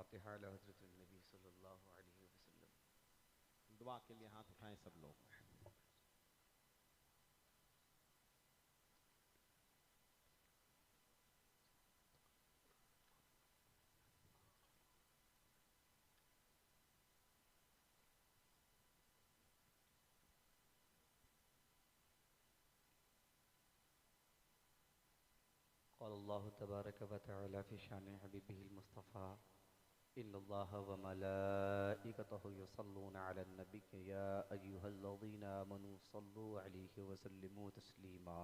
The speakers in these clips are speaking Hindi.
फातिहा अला हज़रत नबी सल्लल्लाहु अलैहि वसल्लम। दुआ के लिए हाथ उठाएं सब लोग। क़ाल अल्लाहु तबारक व तआला फ़ी शानि हबीबिहिल मुस्तफ़ा इन्नल्लाहा व मलाइकतहु युसल्लूना अलन नबी या अय्युहल्लज़ीना आमनू सल्लु अलैहि व सल्लिमू तस्लीमा।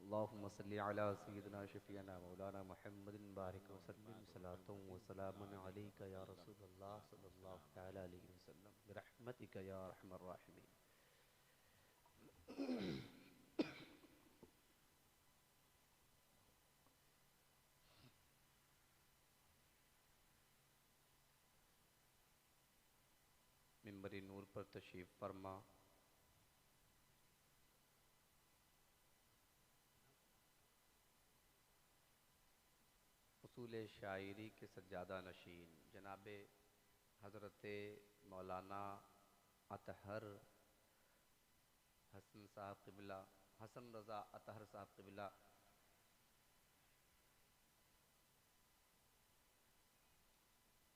अल्लाहुम्मा सल्लि अला सय्यिदिना शफ़ीअना मौलाना मुहम्मदिन बारिक व सल्लिम सलातन व सलामुन अलैका या रसूलल्लाह सल्लल्लाहु तआला अलैहि वसल्लम बिरहमतिका या अरहमर राहिमीन। मिंबर नूर पर तशरीफ़ फरमा उसूल शायरी के सज्जादा नशीन जनाब हज़रत मौलाना अतहर हसन साहब क़िबला हसन रज़ा अतहर साहब क़िबला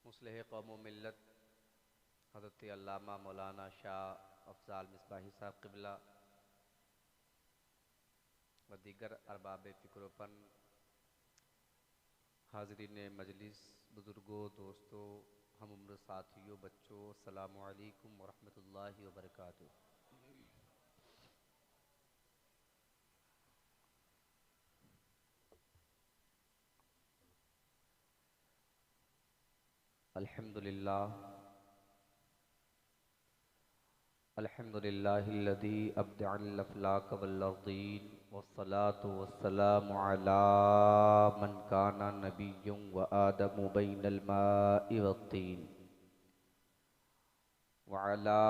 मुस्लिह कौम व मिल्लत हज़रत अल्लामा मौलाना शाह अफ़ज़ाल मिसबाही साहब क़िबला व दीगर अरबाब फ़िक्रोपन हाज़रीन मजलिस बुज़ुर्गों दोस्तों हम उम्र साथियों बच्चों अस्सलामु अलैकुम व रहमतुल्लाहि व बरकातुहू। अल्हम्दुलिल्लाह अल्हम्दुलिल्लाहिल्लज़ी अब्दअल अफ़लाक वल अर्दीन वस्सलातु वस्सलामु अला मन काना नबिय्युम व आदमु बैनल माइ वत्तीन व अला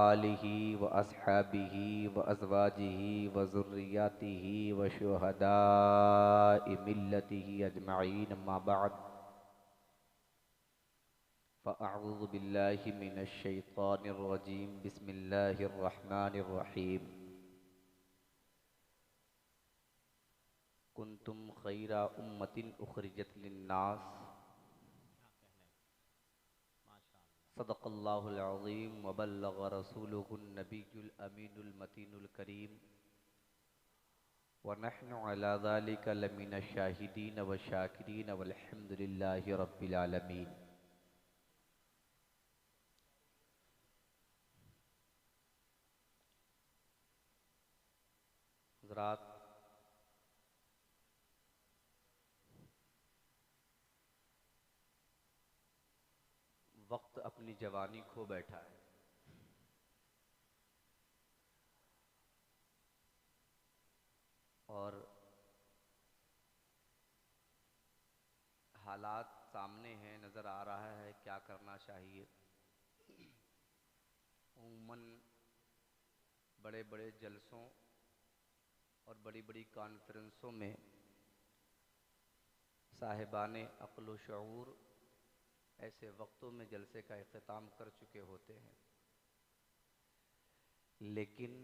आलिहि व अस्हाबिहि व अज़वाजिहि व ज़ुर्रिय्यतिहि व शुहदाइ मिल्लतिहि अजमईन अम्मा बअद फ़अऊज़ु बिल्लाहि मिनश शैतानिर रजीम बिस्मिल्लाहिर रहमानिर रहीम। कुंतुम खैरा उम्मतिन उखरिजत लिन्नास सदक़ल्लाहुल अज़ीम व बल्लग़ रसूलुहुन नबियुल अमीनुल मतीनुल करीम व नहनु अला ज़ालिका लमिनश शाहिदीन व शाकिरीन वल्हम्दुलिल्लाहि रब्बिल आलमीन। हज़रात, वक्त अपनी जवानी खो बैठा है और हालात सामने हैं, नज़र आ रहा है क्या करना चाहिए। उम्मन बड़े बड़े जलसों और बड़ी बड़ी कॉन्फ्रेंसों में साहिबाने अक़्ल व शऊर ऐसे वक्तों में जलसे का इख्तिताम कर चुके होते हैं, लेकिन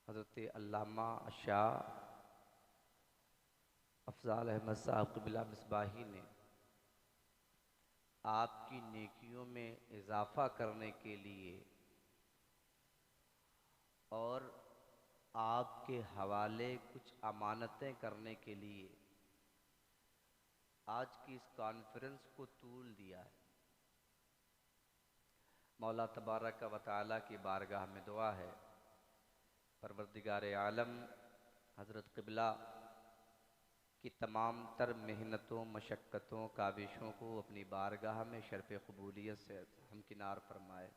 हज़रत अल्लामा शाह अफ़ज़ाल अहमद साहब क़िबला मिसबाही ने आपकी नेकियों में इजाफ़ा करने के लिए और आपके हवाले कुछ अमानतें करने के लिए आज की इस कॉन्फ्रेंस को तूल दिया है। मौला तबारक व तआला की बारगाह में दुआ है, परवरदिगार आलम हज़रत क़िबला की तमाम तर मेहनतों मशक्क़तों काविशों को अपनी बारगाह में शर्फ़ क़बूलियत से हमकिनार फरमाए।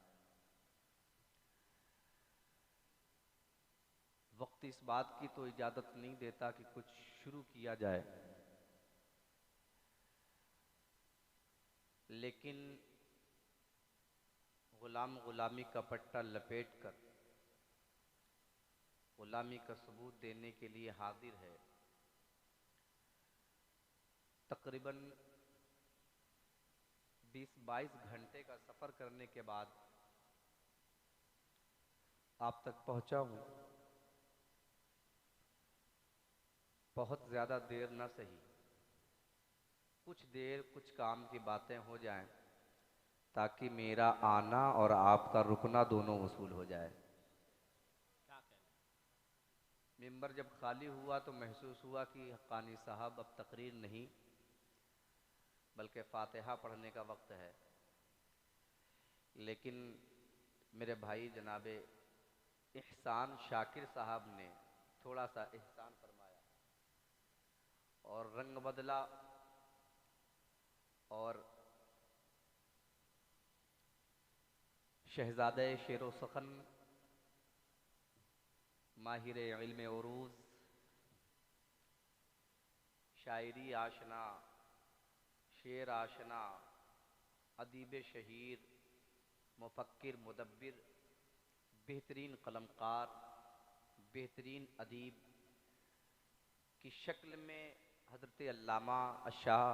वक्त इस बात की तो इजाज़त नहीं देता कि कुछ शुरू किया जाए, लेकिन ग़ुलाम ग़ुलामी का पट्टा लपेट कर ग़ुलामी का सबूत देने के लिए हाजिर है। तकरीबन 20-22 घंटे का सफ़र करने के बाद आप तक पहुंचा हूं। बहुत ज़्यादा देर ना सही, कुछ देर कुछ काम की बातें हो जाएं ताकि मेरा आना और आपका रुकना दोनों वसूल हो जाए। मिंबर जब खाली हुआ तो महसूस हुआ कि हक़ानी साहब अब तकरीर नहीं बल्कि फ़ातिहा पढ़ने का वक्त है, लेकिन मेरे भाई जनाब इहसान शाकिर साहब ने थोड़ा सा एहसान फरमाया और रंग बदला और शहज़ादे शेर व सखन, माहिर इल्म उरूज़, शायरी आशना, शेर आशना, अदीब शहीर, मुफक्किर मुदब्बिर, बेहतरीन कलमकार, बेहतरीन अदीब की शक्ल में हज़रत अल्लामा शाह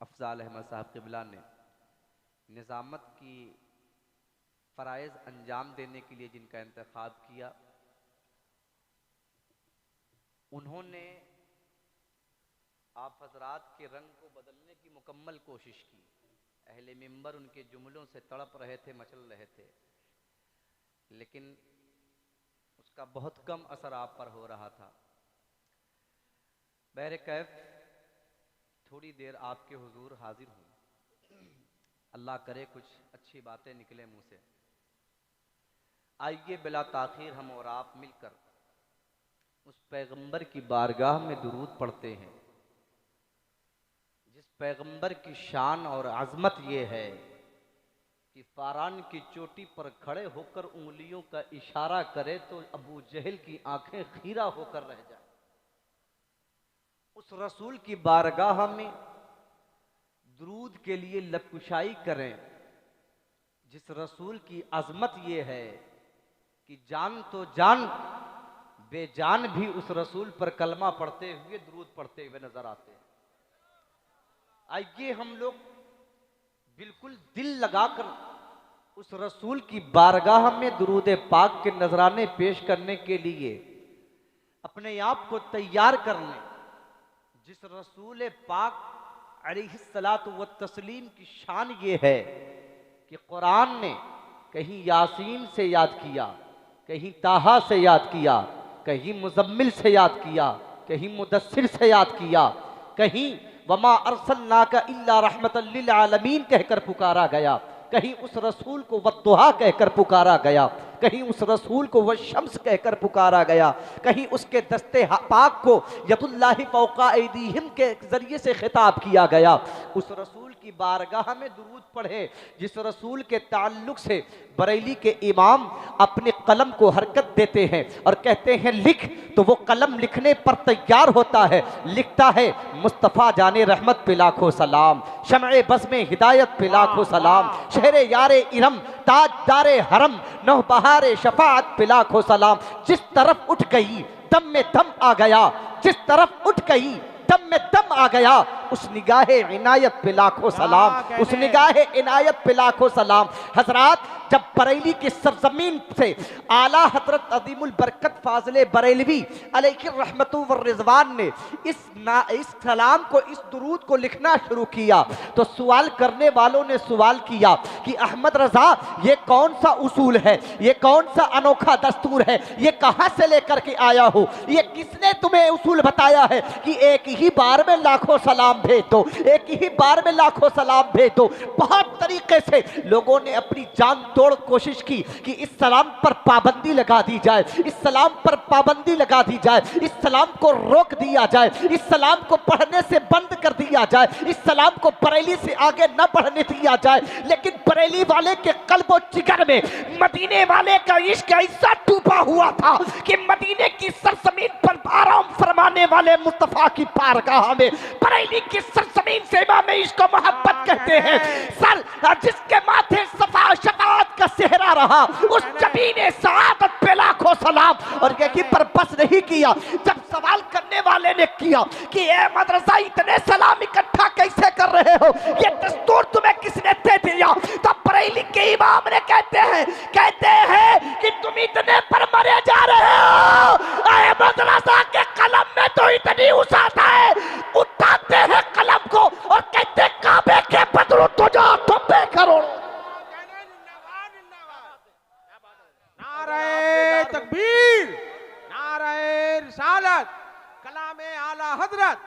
अफ़ज़ाल अहमद साहब क़िबला ने निज़ामत की फ़राइज़ अंजाम देने के लिए जिनका इंतख़ाब किया, उन्होंने आप हज़रात के रंग को बदलने की मुकम्मल कोशिश की। अहले मिंबर उनके जुमलों से तड़प रहे थे, मचल रहे थे, लेकिन उसका बहुत कम असर आप पर हो रहा था। बहरे कैफ थोड़ी देर आपके हुजूर हाजिर हूँ, अल्लाह करे कुछ अच्छी बातें निकले मुँह से। आइए बिला ताख़ीर हम और आप मिलकर उस पैगंबर की बारगाह में दुरूद पढ़ते हैं जिस पैगंबर की शान और अज़मत ये है कि फ़ारान की चोटी पर खड़े होकर उंगलियों का इशारा करे तो अबू जहल की आंखें खीरा होकर रह जाए। उस रसूल की बारगाह में दुरूद के लिए लबकुशाई करें जिस रसूल की अज़मत ये है कि जान तो जान बेजान भी उस रसूल पर कलमा पढ़ते हुए दुरूद पढ़ते हुए नजर आते हैं। आइए हम लोग बिल्कुल दिल लगाकर उस रसूल की बारगाह में दुरूद पाक के नजराने पेश करने के लिए अपने आप को तैयार कर लें। जिस रसूल पाक अलैहिस्सलातु व तस्लीम की शान ये है कि कुरान ने कहीं यासीन से याद किया, कहीं ताहा से याद किया, कहीं मुज़म्मिल से याद किया, कहीं मुदस्सिर से याद किया, कहीं वमा अरसलनाका इल्ला रहमतल लिल आलमीन कहकर पुकारा गया, कहीं उस रसूल को वद्दुहा कहकर पुकारा गया, कहीं उस रसूल को वशम्स कहकर पुकारा गया, कहीं उसके दस्ते पाक को यदुल्लाहि फौका ऐदीहिम के जरिए से खिताब किया गया। उस रसूल की बारगाह में दुरूद पढ़े जिस रसूल के ताल्लुक से बरेली के इमाम अपने कलम को हरकत देते हैं और कहते हैं लिख, तो वो कलम लिखने पर तैयार होता है, लिखता है मुस्तफ़ा जाने रहमत पे लाखों सलाम, शमए बज़्म हिदायत पे लाखों सलाम, शहरे यारे इरम ताजदारे हरम नौ बहारे शफाअत पे लाखों सलाम। जिस तरफ उठ गई दम में दम आ गया, जिस तरफ उठ गई दम में दम आ गया, उस निगाहे इनायत पे लाखों सलाम, उस निगाहे इनायत पे लाखों सलाम। हजरात, जब बरेली की सरजमीन से आला हजरत अदीमुल बरकत फाज़िले बरेलवी अलैहि रहमतु व रिज़वान ने इस सलाम को, इस दुरूद को लिखना शुरू किया तो सवाल करने वालों ने सवाल किया कि अहमद रजा, ये कौन सा उसूल है, ये कौन सा अनोखा दस्तूर है, ये कहां से लेकर के आया हो, ये किसने तुम्हें उसूल बताया है कि एक ही बार में लाखों सलाम भेज दो, एक ही बार में लाखों सलाम भेज दो। बहुत तरीके से लोगों ने अपनी जान तोड़ कोशिश की कि इस सलाम पर पाबंदी लगा दी जाए, इस सलाम पर पाबंदी लगा दी जाए, इस सलाम को रोक दिया जाए, इस सलाम को पढ़ने से बंद कर दिया जाए, इस सलाम को बरेली से आगे न बढ़ने दिया जाए। लेकिन बरेली वाले के कल्बो जिगर में मदीने वाले का इश्क ऐसा डूबा हुआ था कि मदीने की सरजमीन पर आराम फरमाने वाले मुस्तफा की बारगाह में, बरेली की सरजमीन से इमाम इश्क मोहब्बत कहते हैं, सर जिसके माथे सफा शफाअत का सेहरा रहा, उस जबीने सआदत पे लाखों सलाम। और यही पर बस नहीं किया, जब सवाल करने वाले ने किया कि ए मदरसा इतने सलाम इकट्ठा कैसे कर रहे हो, ये दस्तूर तुम्हें दे दिया। तो बरेली के इमाम ने कहते हैं कि तुम इतने पर मरे जा रहे हो। अहमद रजा के कलम में तो इतनी उसात है, उठाते हैं कलम को और कहते काबे के बदलो तो जा तुम पे करो। नारे तकबीर, नारे रिसालत, कलामे आला हजरत।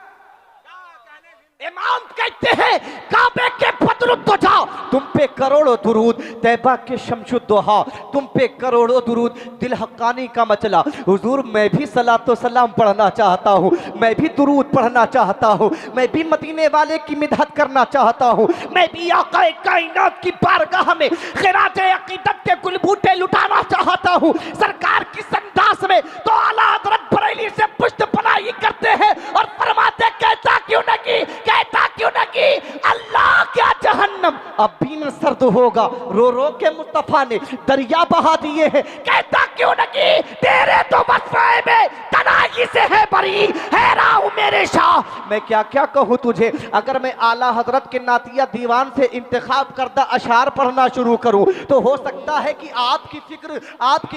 इमाम कहते हैं काबे के बदलो तो जाओ, तुम पे करोड़ों दुरूद, तैबा के शमशुद्दोहा तुम पे करोड़ों दुरूद, दिल हक्कानी का मचला। हुजूर मैं भी सलातो सलाम पढ़ना चाहता हूँ, मैं भी दुरूद पढ़ना चाहता हूँ, मैं भी मदीने वाले की मिदहत करना चाहता हूँ, मैं भी आक़ाए कायनात की बारगाह में खिराजे अक़ीदत के गुलबूटे लुटाना चाहता हूँ। सरकार की संदास में तो आला हज़रत बरेली से पुष्ट पनाही करते हैं और फरमाते कहता क्यों न की अल्लाह क्या जहन्नम अब भी न सर्द होगा, रो रो के मुस्तफा ने दरिया बहा दिए हैं। कहता क्यों न की तेरे तो वस्फ़े में तनाही से है बरी, है राहु मेरे शाह। मैं क्या क्या कहूँ तुझे, अगर मैं आला हजरत के नातिया दीवान से इंतखाब करदा अशार पढ़ना शुरू करूँ तो हो सकता है कि आपकी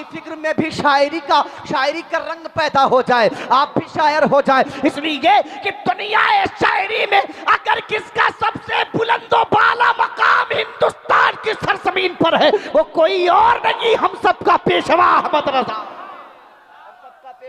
फिक्र में भी शायरी का रंग पैदा हो जाए, आप भी शायर हो जाए। इसलिए कि दुनिया शायरी में अगर किसका सबसे बुलंदो बाला मकाम हिंदुस्तान की सरजमीन पर है वो कोई और नहीं, हम सबका पेशवा अहमद रजा,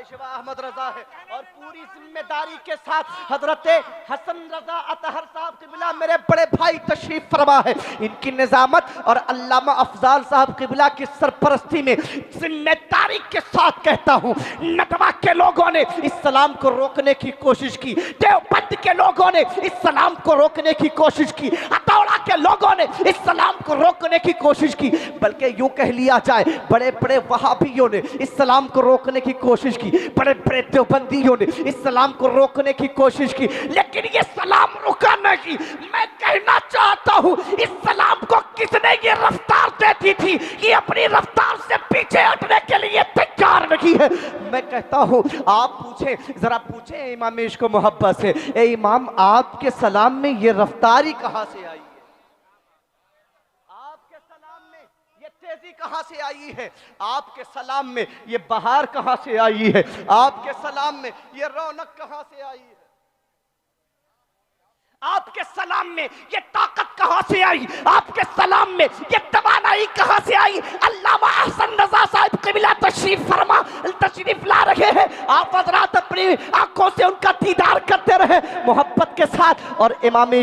अहमद रजा है। और पूरी जिम्मेदारी के साथ हजरत हसन रजा अतहर साहब क़िबला मेरे बड़े भाई तशरीफ फरमा है, इनकी निजामत और अल्लामा अफजाल साहब क़िबला की सरपरस्ती में जिम्मेदारी के साथ कहता हूँ, नटवा के लोगों ने इस्लाम को रोकने की कोशिश की, देवबंद के लोगों ने इस्लाम को रोकने की कोशिश की, हथौड़ा के लोगों ने इस्लाम को रोकने की कोशिश की, बल्कि यूं कह लिया जाए बड़े बड़े वहाबियों ने इस्लाम को रोकने की कोशिश की, बड़े बड़े देवबंदियों ने इस्लाम को रोकने की कोशिश की, लेकिन ये सलाम रुका नहीं। मैं कहना चाहता हूँ इस्लाम को किसने ये रफ्तार दे दी थी कि अपनी रफ्तार से पीछे हटने के लिए तैयार नहीं है। मैं कहता हूँ आप जरा पूछे इमाम इश्क को मोहब्बत से, ए इमाम आपके सलाम में ये रफ्तारी कहाँ से आई? तेजी कहां से आई है? आपके सलाम में ये बहार कहां से आई है? आपके सलाम में ये रौनक कहां से आई है? आपके सलाम में ये ताकत कहां से आई? आपके सलाम में ये तवानाई कहां से आई? अल्लामा हसन रजा साहब क़िबला तशरीफ ला रहे हैं, आप हज़रात अपनी आंखों से उनका दीदार करते रहे मोहब्बत के साथ। और इमाम